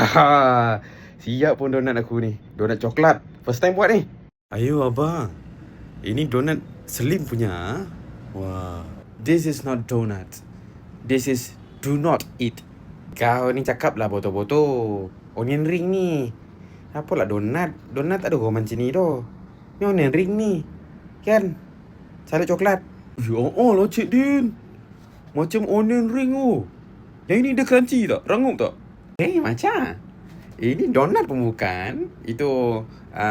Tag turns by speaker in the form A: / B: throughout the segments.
A: Haha, siap pun donat aku ni. Donat coklat. First time buat ni. Ayo abang. Ini donat slim punya. Wah. This is not donut. This is do not eat. Kau ni cakap lah botol-botol. Onion ring ni. Apalah donat. Donat tak ada orang macam ni tu. Ni onion ring ni. Kan? Salad coklat. Ya Allah Cik Din. Macam onion ring tu. Yang ini dia crunchy tak? Rangup tak? Macam. Ini donat pun bukan. Itu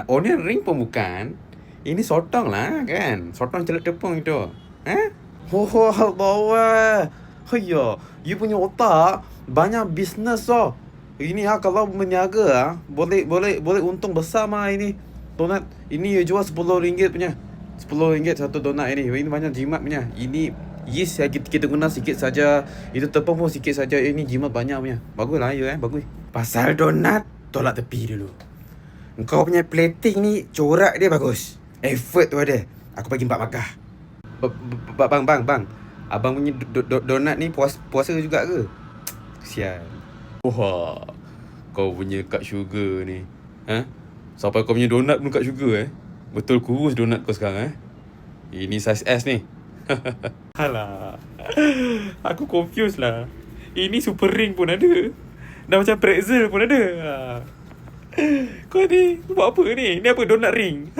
A: onion ring pun bukan. Ini sotong lah kan. Sotong celup tepung itu. Oh Allah. Haya, you punya otak banyak bisnes oh. Ini kalau berniaga boleh untung besar mah ini. Donat ini you jual RM10 punya. RM10 satu donat ini. Ini banyak jimat punya. Ini yeast yang kita guna sikit saja. Itu tepung pun sikit saja. Ini jimat banyak punya. Baguslah you bagus. Pasal donat tolak tepi dulu. Engkau punya plating ni corak dia bagus. Effort tu ada. Aku bagi 4 markah. Bang. Abang punya donat ni puasa juga ke? Kesian. Wah. Kau punya cut sugar ni. Sampai kau punya donat pun cut sugar Betul kurus donat kau sekarang Ini saiz S ni. Alah. Aku confused lah. Ini super ring pun ada. Dah macam pretzel pun ada. Kau ni buat apa ni? Ni apa donat ring?